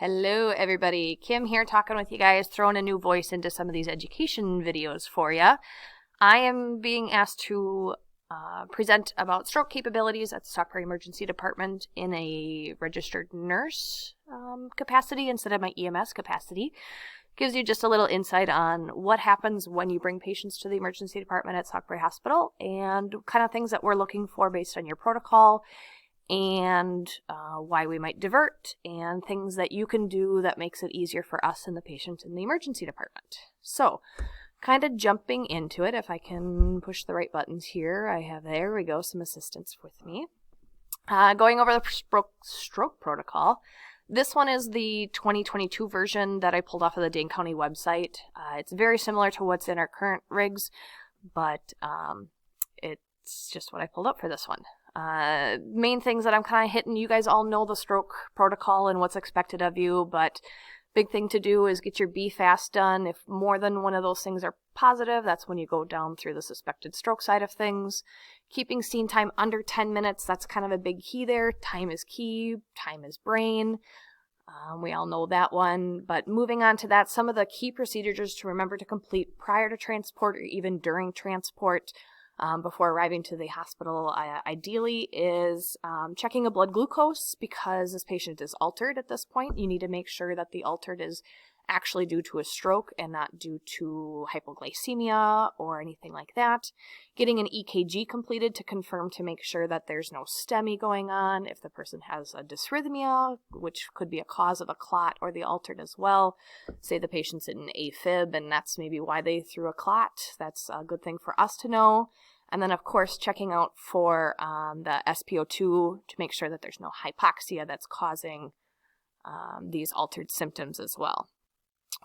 Hello everybody, Kim here talking with you guys, throwing a new voice into some of these education videos for you. I am being asked to present about stroke capabilities at the Stockbridge Emergency Department in a registered nurse capacity instead of my EMS capacity. Gives you just a little insight on what happens when you bring patients to the emergency department at Stockbridge Hospital and kind of things that we're looking for based on your protocol and why we might divert, and things that you can do that makes it easier for us and the patient in the emergency department. So, kind of jumping into it, if I can push the right buttons here, there we go, some assistance with me. Going over the stroke protocol. This one is the 2022 version that I pulled off of the Dane County website. It's very similar to what's in our current rigs, but it's just what I pulled up for this one. Main things that I'm kind of hitting, you guys all know the stroke protocol and what's expected of you, but big thing to do is get your BFAST done. If more than one of those things are positive, that's when you go down through the suspected stroke side of things. Keeping scene time under 10 minutes, that's kind of a big key there. Time is key, time is brain. We all know that one, but moving on to that, some of the key procedures to remember to complete prior to transport or even during transport before arriving to the hospital, ideally, is checking a blood glucose, because this patient is altered at this point. You need to make sure that the altered is actually due to a stroke and not due to hypoglycemia or anything like that. Getting an EKG completed to confirm to make sure that there's no STEMI going on. If the person has a dysrhythmia, which could be a cause of a clot or the altered as well. Say the patient's in an AFib and that's maybe why they threw a clot. That's a good thing for us to know. And then, of course, checking out for the SPO2 to make sure that there's no hypoxia that's causing these altered symptoms as well.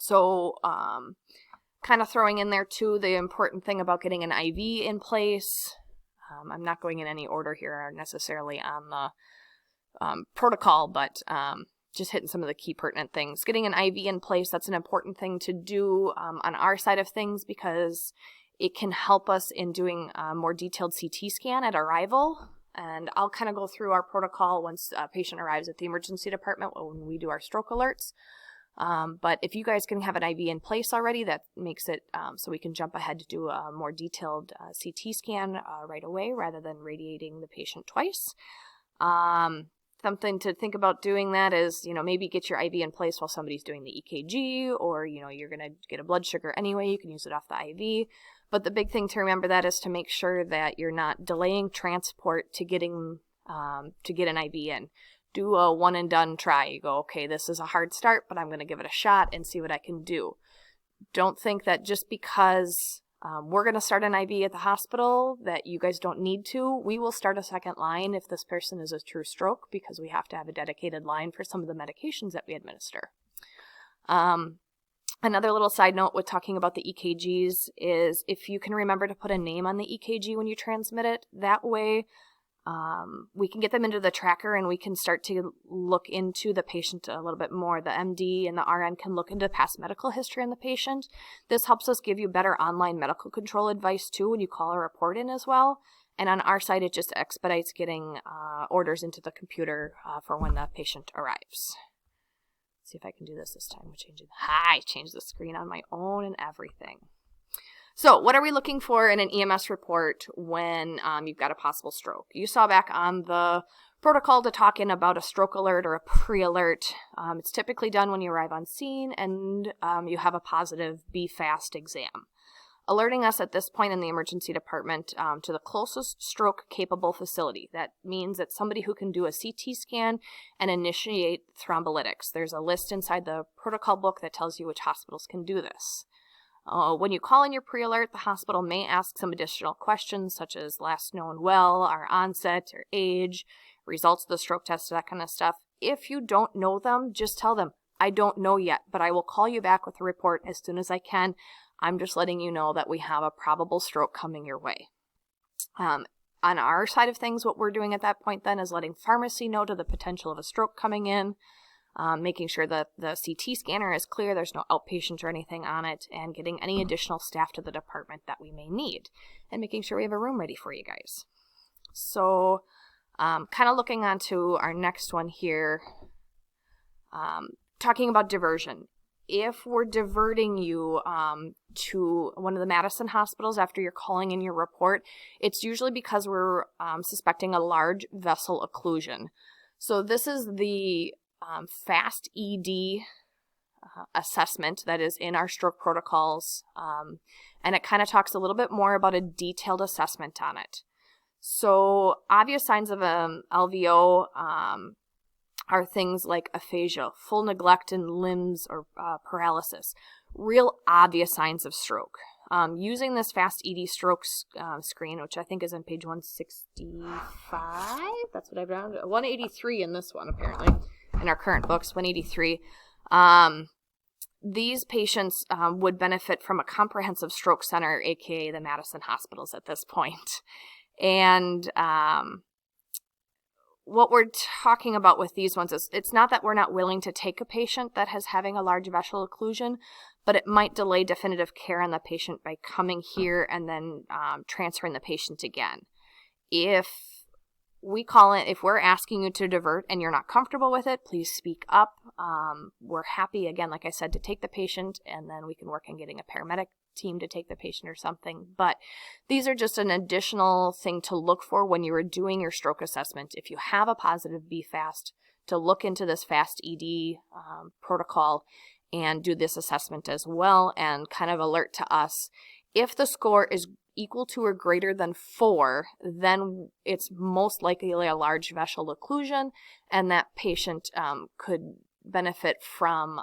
So, kind of throwing in there, too, the important thing about getting an IV in place. I'm not going in any order here necessarily on the protocol, but just hitting some of the key pertinent things. Getting an IV in place, that's an important thing to do on our side of things, because it can help us in doing a more detailed CT scan at arrival. And I'll kind of go through our protocol once a patient arrives at the emergency department when we do our stroke alerts. But if you guys can have an IV in place already, that makes it so we can jump ahead to do a more detailed CT scan right away rather than radiating the patient twice. Something to think about doing that is, maybe get your IV in place while somebody's doing the EKG, or, you're going to get a blood sugar anyway, you can use it off the IV. But the big thing to remember that is to make sure that you're not delaying transport to get an IV in. Do a one and done try. You go, okay, this is a hard start, but I'm going to give it a shot and see what I can do. Don't think that just because we're going to start an IV at the hospital that you guys don't need to. We will start a second line if this person is a true stroke, because we have to have a dedicated line for some of the medications that we administer. Another little side note with talking about the EKGs is if you can remember to put a name on the EKG when you transmit it, that way we can get them into the tracker and we can start to look into the patient a little bit more. The MD and the RN can look into past medical history in the patient. This helps us give you better online medical control advice too when you call a report in as well. And on our side, it just expedites getting orders into the computer for when the patient arrives. See if I can do this time. I changed the screen on my own and everything. So what are we looking for in an EMS report when you've got a possible stroke? You saw back on the protocol to talk in about a stroke alert or a pre-alert. It's typically done when you arrive on scene and you have a positive BFAST exam. Alerting us at this point in the emergency department to the closest stroke-capable facility. That means that somebody who can do a CT scan and initiate thrombolytics. There's a list inside the protocol book that tells you which hospitals can do this. When you call in your pre-alert, the hospital may ask some additional questions, such as last known well, our onset, or age, results of the stroke test, that kind of stuff. If you don't know them, just tell them, I don't know yet, but I will call you back with a report as soon as I can. I'm just letting you know that we have a probable stroke coming your way. On our side of things, what we're doing at that point then is letting pharmacy know to the potential of a stroke coming in, making sure that the CT scanner is clear, there's no outpatient or anything on it, and getting any additional staff to the department that we may need, and making sure we have a room ready for you guys. So kind of looking on to our next one here. Talking about diversion. If we're diverting you to one of the Madison hospitals after you're calling in your report, it's usually because we're suspecting a large vessel occlusion. So this is the FAST ED assessment that is in our stroke protocols, and it kind of talks a little bit more about a detailed assessment on it. So obvious signs of LVO are things like aphasia, full neglect in limbs, or paralysis. Real obvious signs of stroke. Using this FAST ED stroke screen, which I think is on page 165, that's what I've done, 183 in this one apparently, in our current books, 183. These patients would benefit from a comprehensive stroke center, aka the Madison hospitals at this point. And what we're talking about with these ones is it's not that we're not willing to take a patient that has having a large vessel occlusion, but it might delay definitive care on the patient by coming here and then transferring the patient again. If we're asking you to divert and you're not comfortable with it, please speak up. We're happy, again, like I said, to take the patient, and then we can work on getting a paramedic team to take the patient or something. But these are just an additional thing to look for when you are doing your stroke assessment. If you have a positive BFAST, to look into this FAST ED protocol and do this assessment as well, and kind of alert to us. If the score is equal to or greater than 4, then it's most likely a large vessel occlusion, and that patient could benefit from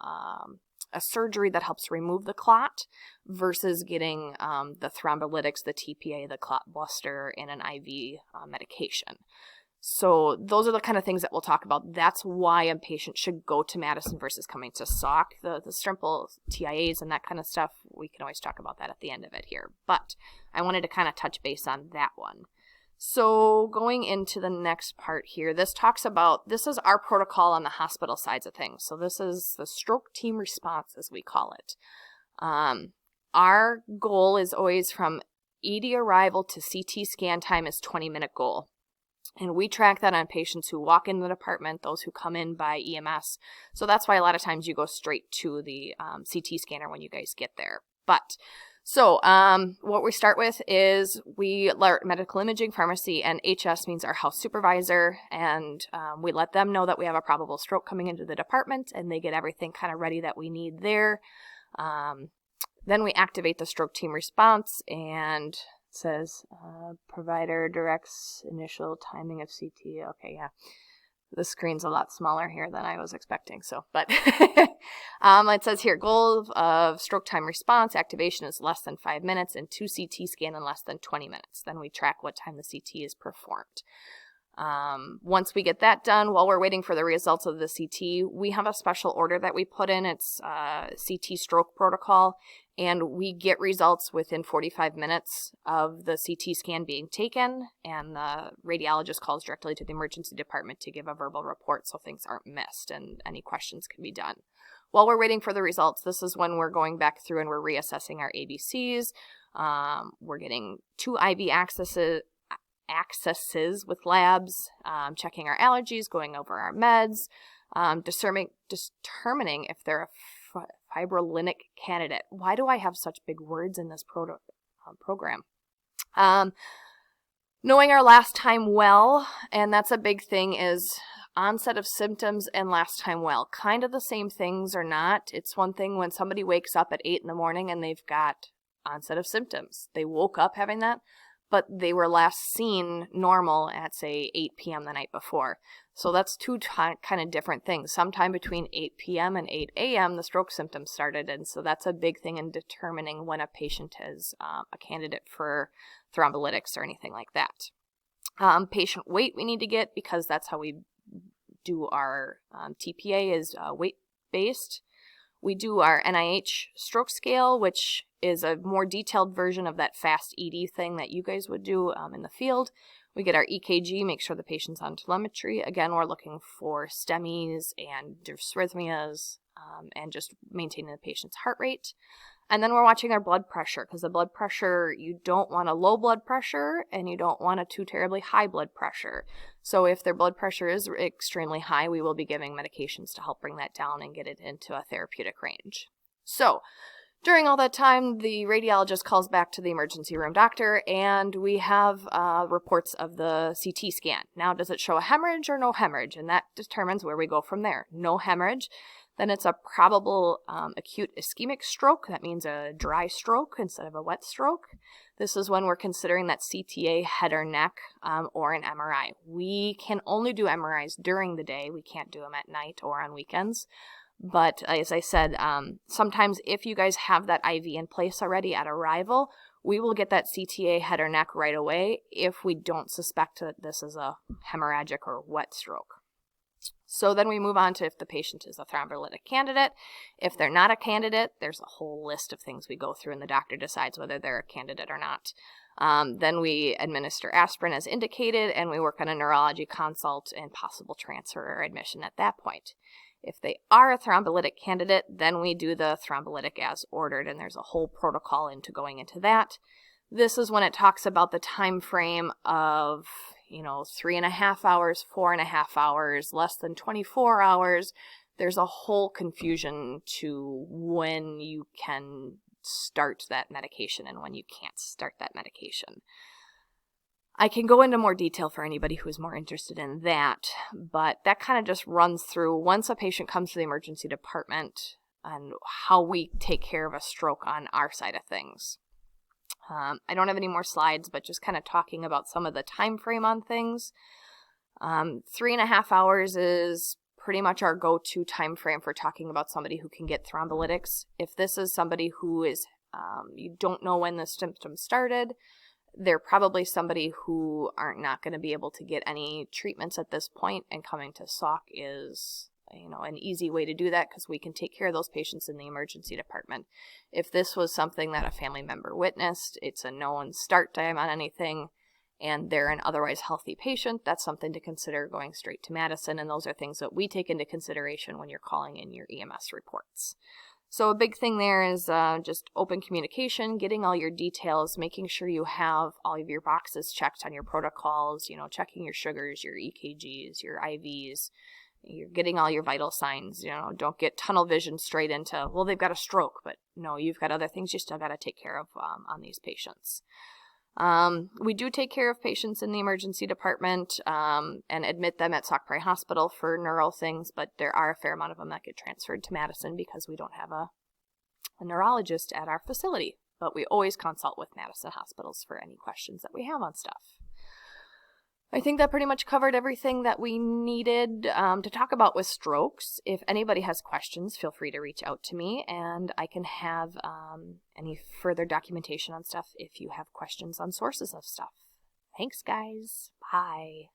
a surgery that helps remove the clot versus getting the thrombolytics, the TPA, the clot buster, and an IV medication. So those are the kind of things that we'll talk about. That's why a patient should go to Madison versus coming to SOC. The simple TIAs and that kind of stuff, we can always talk about that at the end of it here. But I wanted to kind of touch base on that one. So going into the next part here, this is our protocol on the hospital sides of things. So this is the stroke team response, as we call it. Our goal is always from ED arrival to CT scan time is 20-minute goal. And we track that on patients who walk in the department, those who come in by EMS. So that's why a lot of times you go straight to the CT scanner when you guys get there. So what we start with is we alert medical imaging pharmacy, and HS means our house supervisor, and we let them know that we have a probable stroke coming into the department, and they get everything kind of ready that we need there. Then we activate the stroke team response, and says provider directs initial timing of CT. Okay, yeah. The screen's a lot smaller here than I was expecting. But it says here, goal of stroke time response activation is less than 5 minutes, and 2 CT scan in less than 20 minutes. Then we track what time the CT is performed. Once we get that done, while we're waiting for the results of the CT, we have a special order that we put in. It's CT stroke protocol, and we get results within 45 minutes of the CT scan being taken, and the radiologist calls directly to the emergency department to give a verbal report so things aren't missed and any questions can be done. While we're waiting for the results, this is when we're going back through and we're reassessing our ABCs. We're getting 2 IV accesses with labs, checking our allergies, going over our meds, determining if they're a fibrinolytic candidate. Why do I have such big words in this program? Knowing our last time well, and that's a big thing, is onset of symptoms and last time well. Kind of the same things or not. It's one thing when somebody wakes up at 8 in the morning and they've got onset of symptoms. They woke up having that, but they were last seen normal at, say, 8 p.m. the night before. So that's 2 kind of different things. Sometime between 8 p.m. and 8 a.m. the stroke symptoms started, and so that's a big thing in determining when a patient is a candidate for thrombolytics or anything like that. Patient weight we need to get, because that's how we do our TPA is weight-based. We do our NIH stroke scale, which is a more detailed version of that FAST ED thing that you guys would do in the field. We get our EKG, make sure the patient's on telemetry. Again, we're looking for STEMIs and dysrhythmias. and just maintaining the patient's heart rate. And then we're watching our blood pressure, because the blood pressure, you don't want a low blood pressure and you don't want a too terribly high blood pressure. So if their blood pressure is extremely high, we will be giving medications to help bring that down and get it into a therapeutic range. So during all that time, the radiologist calls back to the emergency room doctor, and we have reports of the CT scan. Now, does it show a hemorrhage or no hemorrhage? And that determines where we go from there. No hemorrhage. Then it's a probable acute ischemic stroke. That means a dry stroke instead of a wet stroke. This is when we're considering that CTA, head or neck, or an MRI. We can only do MRIs during the day. We can't do them at night or on weekends. But as I said, sometimes if you guys have that IV in place already at arrival, we will get that CTA, head or neck, right away if we don't suspect that this is a hemorrhagic or wet stroke. So then we move on to if the patient is a thrombolytic candidate. If they're not a candidate, there's a whole list of things we go through, and the doctor decides whether they're a candidate or not. Then we administer aspirin as indicated, and we work on a neurology consult and possible transfer or admission at that point. If they are a thrombolytic candidate, then we do the thrombolytic as ordered, and there's a whole protocol going into that. This is when it talks about the time frame of 3.5 hours, 4.5 hours, less than 24 hours. There's a whole confusion to when you can start that medication and when you can't start that medication. I can go into more detail for anybody who is more interested in that, but that kind of just runs through once a patient comes to the emergency department and how we take care of a stroke on our side of things. I don't have any more slides, but just kind of talking about some of the time frame on things. 3.5 hours is pretty much our go-to time frame for talking about somebody who can get thrombolytics. If this is somebody who is, you don't know when the symptoms started, they're probably somebody who aren't not going to be able to get any treatments at this point, and coming to SOC is an easy way to do that because we can take care of those patients in the emergency department. If this was something that a family member witnessed, it's a known start time on anything, and they're an otherwise healthy patient, that's something to consider going straight to Madison, and those are things that we take into consideration when you're calling in your EMS reports. So a big thing there is just open communication, getting all your details, making sure you have all of your boxes checked on your protocols, checking your sugars, your EKGs, your IVs. You're getting all your vital signs. Don't get tunnel vision straight into, well, they've got a stroke, but no, you've got other things you still got to take care of on these patients. We do take care of patients in the emergency department and admit them at Sauk Prairie Hospital for neural things, but there are a fair amount of them that get transferred to Madison because we don't have a neurologist at our facility. But we always consult with Madison hospitals for any questions that we have on stuff. I think that pretty much covered everything that we needed to talk about with strokes. If anybody has questions, feel free to reach out to me, and I can have any further documentation on stuff if you have questions on sources of stuff. Thanks, guys. Bye.